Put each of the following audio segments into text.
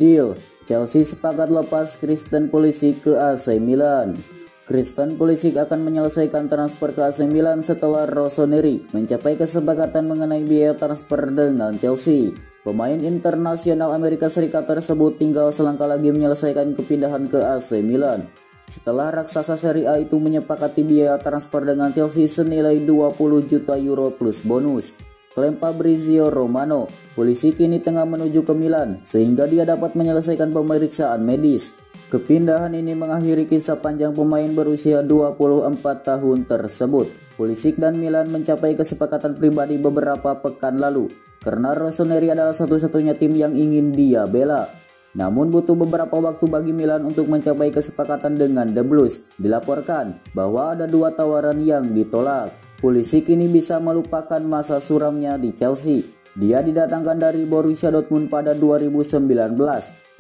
Deal, Chelsea sepakat lepas Christian Pulisic ke AC Milan. Christian Pulisic akan menyelesaikan transfer ke AC Milan setelah Rossoneri mencapai kesepakatan mengenai biaya transfer dengan Chelsea. Pemain internasional Amerika Serikat tersebut tinggal selangkah lagi menyelesaikan kepindahan ke AC Milan. Setelah raksasa Serie A itu menyepakati biaya transfer dengan Chelsea senilai 20 juta euro plus bonus. Klaim Fabrizio Romano, Pulisic kini tengah menuju ke Milan sehingga dia dapat menyelesaikan pemeriksaan medis. Kepindahan ini mengakhiri kisah panjang pemain berusia 24 tahun tersebut. Pulisic dan Milan mencapai kesepakatan pribadi beberapa pekan lalu karena Rossoneri adalah satu-satunya tim yang ingin dia bela. Namun butuh beberapa waktu bagi Milan untuk mencapai kesepakatan dengan The Blues. Dilaporkan bahwa ada 2 tawaran yang ditolak. Pulisic kini bisa melupakan masa suramnya di Chelsea. Dia didatangkan dari Borussia Dortmund pada 2019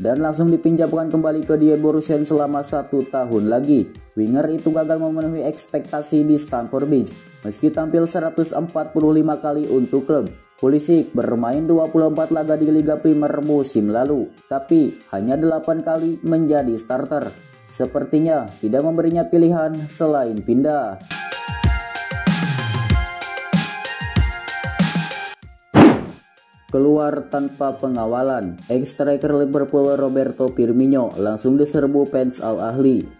dan langsung dipinjamkan kembali ke Die Borussen selama 1 tahun lagi. Winger itu gagal memenuhi ekspektasi di Stamford Bridge meski tampil 145 kali untuk klub. Pulisic bermain 24 laga di Liga Primer musim lalu, tapi hanya 8 kali menjadi starter. Sepertinya tidak memberinya pilihan selain pindah. Keluar tanpa pengawalan, ex-striker Liverpool Roberto Firmino langsung diserbu fans Al Ahly.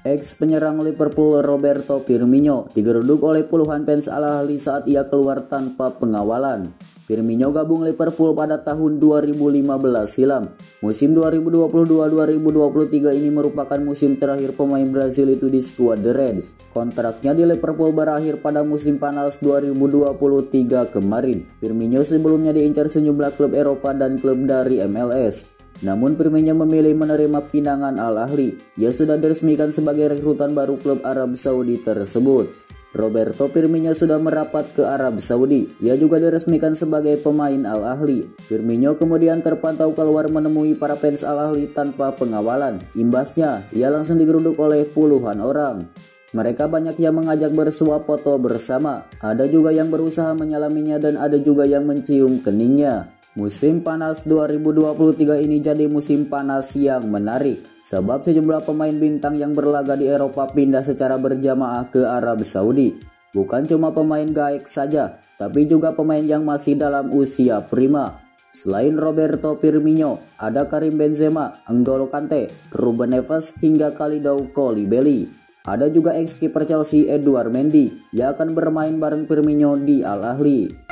Ex penyerang Liverpool Roberto Firmino digeruduk oleh puluhan fans Al Ahly saat ia keluar tanpa pengawalan. Firmino gabung Liverpool pada tahun 2015 silam. Musim 2022-2023 ini merupakan musim terakhir pemain Brazil itu di skuad The Reds. Kontraknya di Liverpool berakhir pada musim panas 2023 kemarin. Firmino sebelumnya diincar sejumlah klub Eropa dan klub dari MLS. Namun Firmino memilih menerima pinangan Al Ahly. Ia sudah diresmikan sebagai rekrutan baru klub Arab Saudi tersebut. Roberto Firmino sudah merapat ke Arab Saudi. Ia juga diresmikan sebagai pemain Al Ahly. Firmino kemudian terpantau keluar menemui para fans Al Ahly tanpa pengawalan. Imbasnya, ia langsung digeruduk oleh puluhan orang. Mereka banyak yang mengajak bersuap foto bersama. Ada juga yang berusaha menyalaminya dan ada juga yang mencium keningnya. Musim panas 2023 ini jadi musim panas yang menarik sebab sejumlah pemain bintang yang berlaga di Eropa pindah secara berjamaah ke Arab Saudi. Bukan cuma pemain gaek saja, tapi juga pemain yang masih dalam usia prima. Selain Roberto Firmino, ada Karim Benzema, N'Golo Kante, Ruben Neves hingga Kalidou Koulibaly. Ada juga ex-kiper Chelsea Edouard Mendy yang akan bermain bareng Firmino di Al Ahly.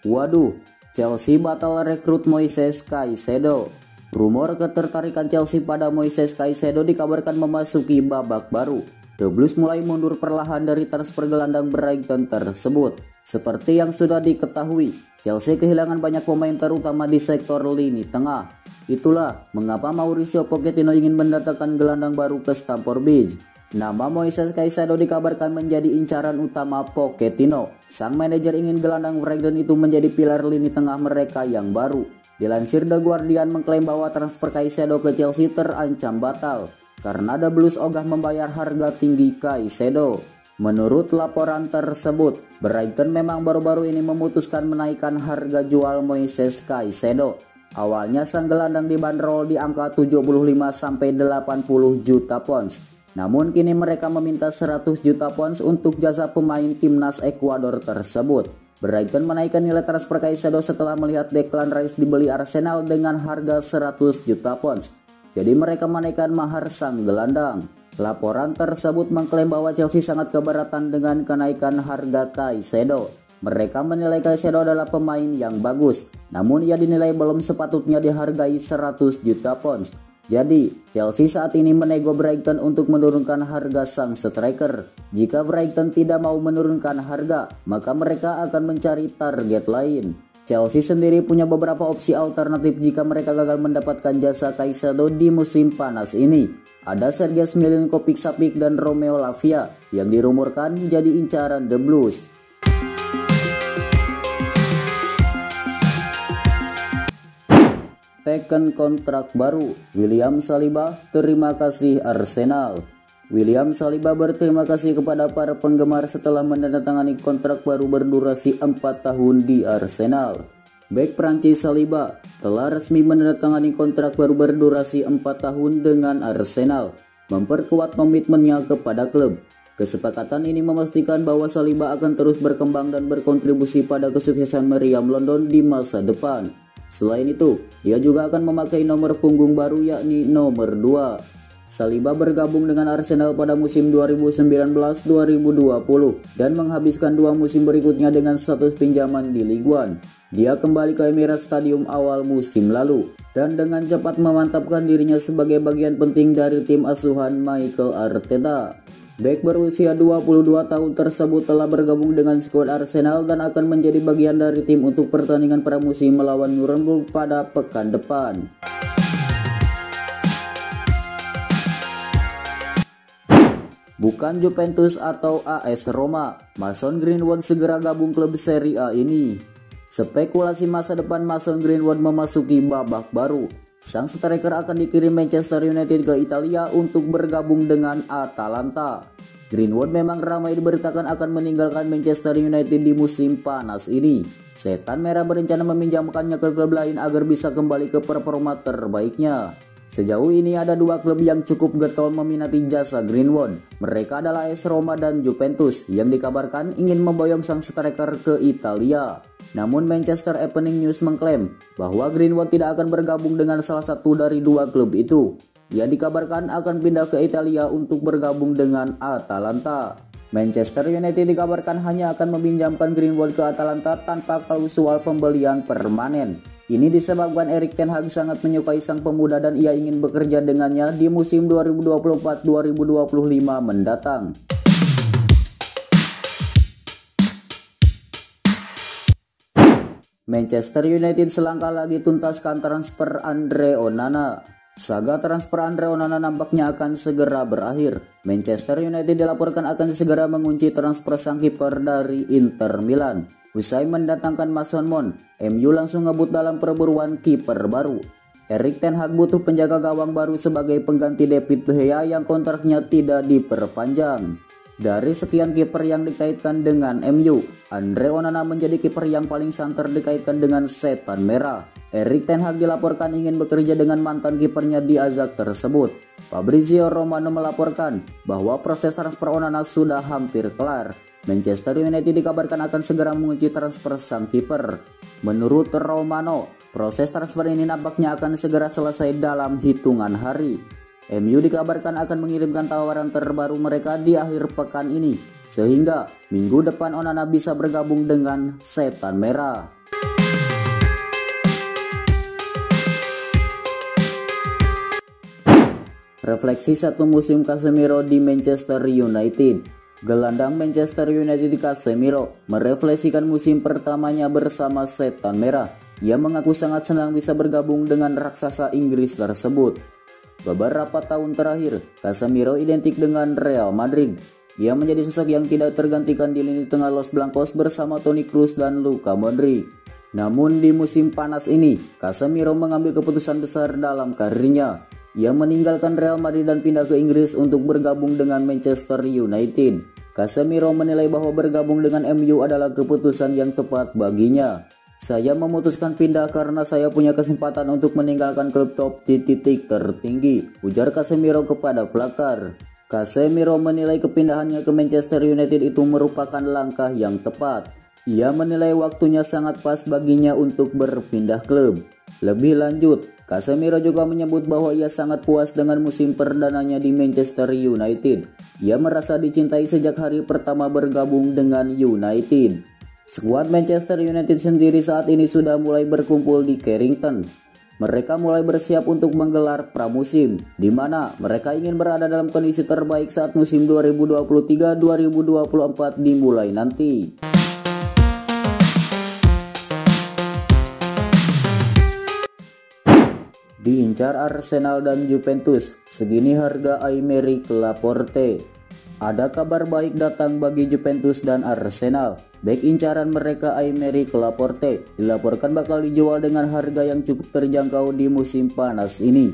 Waduh, Chelsea batal rekrut Moises Caicedo. Rumor ketertarikan Chelsea pada Moises Caicedo dikabarkan memasuki babak baru. The Blues mulai mundur perlahan dari transfer gelandang Brighton tersebut. Seperti yang sudah diketahui, Chelsea kehilangan banyak pemain terutama di sektor lini tengah. Itulah mengapa Mauricio Pochettino ingin mendatangkan gelandang baru ke Stamford Bridge. Nama Moises Caicedo dikabarkan menjadi incaran utama Pochettino. Sang manajer ingin gelandang Brighton itu menjadi pilar lini tengah mereka yang baru. Dilansir The Guardian mengklaim bahwa transfer Caicedo ke Chelsea terancam batal karena The Blues ogah membayar harga tinggi Caicedo. Menurut laporan tersebut, Brighton memang baru-baru ini memutuskan menaikkan harga jual Moises Caicedo. Awalnya sang gelandang dibanderol di angka 75-80 juta pounds. Namun kini mereka meminta 100 juta pounds untuk jasa pemain timnas Ekuador tersebut. Brighton menaikkan nilai transfer Caicedo setelah melihat Declan Rice dibeli Arsenal dengan harga 100 juta pounds. Jadi mereka menaikkan mahar sang gelandang. Laporan tersebut mengklaim bahwa Chelsea sangat keberatan dengan kenaikan harga Caicedo. Mereka menilai Caicedo adalah pemain yang bagus, namun ia dinilai belum sepatutnya dihargai 100 juta pounds. Jadi, Chelsea saat ini menego Brighton untuk menurunkan harga sang striker. Jika Brighton tidak mau menurunkan harga, maka mereka akan mencari target lain. Chelsea sendiri punya beberapa opsi alternatif jika mereka gagal mendapatkan jasa Caicedo di musim panas ini. Ada Sergej Milinkovic-Savic dan Romeo Lavia yang dirumorkan jadi incaran The Blues. Teken kontrak baru, William Saliba terima kasih Arsenal. William Saliba berterima kasih kepada para penggemar setelah menandatangani kontrak baru berdurasi 4 tahun di Arsenal. Bek Prancis Saliba telah resmi menandatangani kontrak baru berdurasi 4 tahun dengan Arsenal, memperkuat komitmennya kepada klub. Kesepakatan ini memastikan bahwa Saliba akan terus berkembang dan berkontribusi pada kesuksesan meriam London di masa depan. Selain itu, dia juga akan memakai nomor punggung baru yakni nomor 2. Saliba bergabung dengan Arsenal pada musim 2019-2020 dan menghabiskan 2 musim berikutnya dengan status pinjaman di Ligue 1. Dia kembali ke Emirates Stadium awal musim lalu dan dengan cepat memantapkan dirinya sebagai bagian penting dari tim asuhan Mikel Arteta. Bek berusia 22 tahun tersebut telah bergabung dengan skuad Arsenal dan akan menjadi bagian dari tim untuk pertandingan pramusim melawan Nuremberg pada pekan depan. Bukan Juventus atau AS Roma, Mason Greenwood segera gabung klub Serie A ini. Spekulasi masa depan Mason Greenwood memasuki babak baru. Sang striker akan dikirim Manchester United ke Italia untuk bergabung dengan Atalanta. Greenwood memang ramai diberitakan akan meninggalkan Manchester United di musim panas ini. Setan Merah berencana meminjamkannya ke klub lain agar bisa kembali ke performa terbaiknya. Sejauh ini ada 2 klub yang cukup getol meminati jasa Greenwood. Mereka adalah AS Roma dan Juventus yang dikabarkan ingin memboyong sang striker ke Italia. Namun Manchester Evening News mengklaim bahwa Greenwood tidak akan bergabung dengan salah satu dari 2 klub itu. Ia dikabarkan akan pindah ke Italia untuk bergabung dengan Atalanta. Manchester United dikabarkan hanya akan meminjamkan Greenwood ke Atalanta tanpa klausul pembelian permanen. Ini disebabkan Erik ten Hag sangat menyukai sang pemuda dan ia ingin bekerja dengannya di musim 2024-2025 mendatang. Manchester United selangkah lagi tuntaskan transfer Andre Onana. Saga transfer Andre Onana nampaknya akan segera berakhir. Manchester United dilaporkan akan segera mengunci transfer sang kiper dari Inter Milan. Usai mendatangkan Mason Mount, MU langsung ngebut dalam perburuan kiper baru. Erik ten Hag butuh penjaga gawang baru sebagai pengganti David De Gea yang kontraknya tidak diperpanjang. Dari sekian kiper yang dikaitkan dengan MU, Andre Onana menjadi kiper yang paling santer dikaitkan dengan Setan Merah. Erik ten Hag dilaporkan ingin bekerja dengan mantan kipernya di Ajax tersebut. Fabrizio Romano melaporkan bahwa proses transfer Onana sudah hampir kelar. Manchester United dikabarkan akan segera mengunci transfer sang kiper. Menurut Romano, proses transfer ini nampaknya akan segera selesai dalam hitungan hari. MU dikabarkan akan mengirimkan tawaran terbaru mereka di akhir pekan ini, sehingga minggu depan Onana bisa bergabung dengan Setan Merah. Refleksi 1 musim Casemiro di Manchester United. Gelandang Manchester United Casemiro merefleksikan musim pertamanya bersama Setan Merah. Ia mengaku sangat senang bisa bergabung dengan raksasa Inggris tersebut. Beberapa tahun terakhir, Casemiro identik dengan Real Madrid. Ia menjadi sosok yang tidak tergantikan di lini tengah Los Blancos bersama Toni Kroos dan Luka Modric. Namun di musim panas ini, Casemiro mengambil keputusan besar dalam karirnya. Ia meninggalkan Real Madrid dan pindah ke Inggris untuk bergabung dengan Manchester United. Casemiro menilai bahwa bergabung dengan MU adalah keputusan yang tepat baginya. Saya memutuskan pindah karena saya punya kesempatan untuk meninggalkan klub top di titik tertinggi, ujar Casemiro kepada pelakar. Casemiro menilai kepindahannya ke Manchester United itu merupakan langkah yang tepat. Ia menilai waktunya sangat pas baginya untuk berpindah klub. Lebih lanjut, Casemiro juga menyebut bahwa ia sangat puas dengan musim perdananya di Manchester United. Ia merasa dicintai sejak hari pertama bergabung dengan United. Skuad Manchester United sendiri saat ini sudah mulai berkumpul di Carrington. Mereka mulai bersiap untuk menggelar pramusim, di mana mereka ingin berada dalam kondisi terbaik saat musim 2023-2024 dimulai nanti. Diincar Arsenal dan Juventus, segini harga Aymeric Laporte. Ada kabar baik datang bagi Juventus dan Arsenal. Bek incaran mereka Aymeric Laporte dilaporkan bakal dijual dengan harga yang cukup terjangkau di musim panas ini.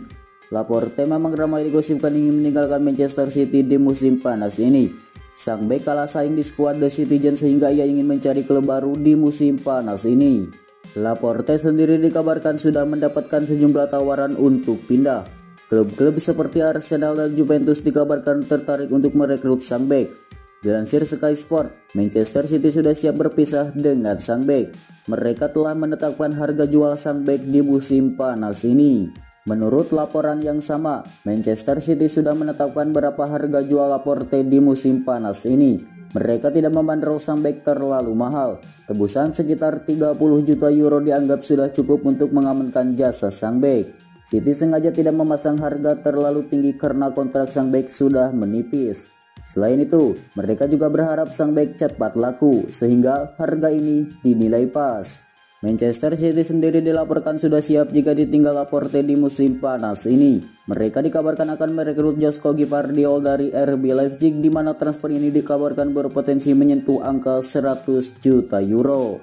Laporte memang ramai digosipkan ingin meninggalkan Manchester City di musim panas ini. Sang bek kalah saing di skuad The Citizen sehingga ia ingin mencari klub baru di musim panas ini. Laporte sendiri dikabarkan sudah mendapatkan sejumlah tawaran untuk pindah. Klub-klub seperti Arsenal dan Juventus dikabarkan tertarik untuk merekrut sang bek. Dilansir Sky Sport, Manchester City sudah siap berpisah dengan sang bek. Mereka telah menetapkan harga jual sang bek di musim panas ini. Menurut laporan yang sama, Manchester City sudah menetapkan berapa harga jual Laporte di musim panas ini. Mereka tidak membandrol sang bek terlalu mahal. Tebusan sekitar 30 juta euro dianggap sudah cukup untuk mengamankan jasa sang bek. City sengaja tidak memasang harga terlalu tinggi karena kontrak sang bek sudah menipis. Selain itu, mereka juga berharap sang bek cepat laku sehingga harga ini dinilai pas. Manchester City sendiri dilaporkan sudah siap jika ditinggal Laporte di musim panas ini. Mereka dikabarkan akan merekrut Josko Gvardiol dari RB Leipzig, di mana transfer ini dikabarkan berpotensi menyentuh angka 100 juta euro.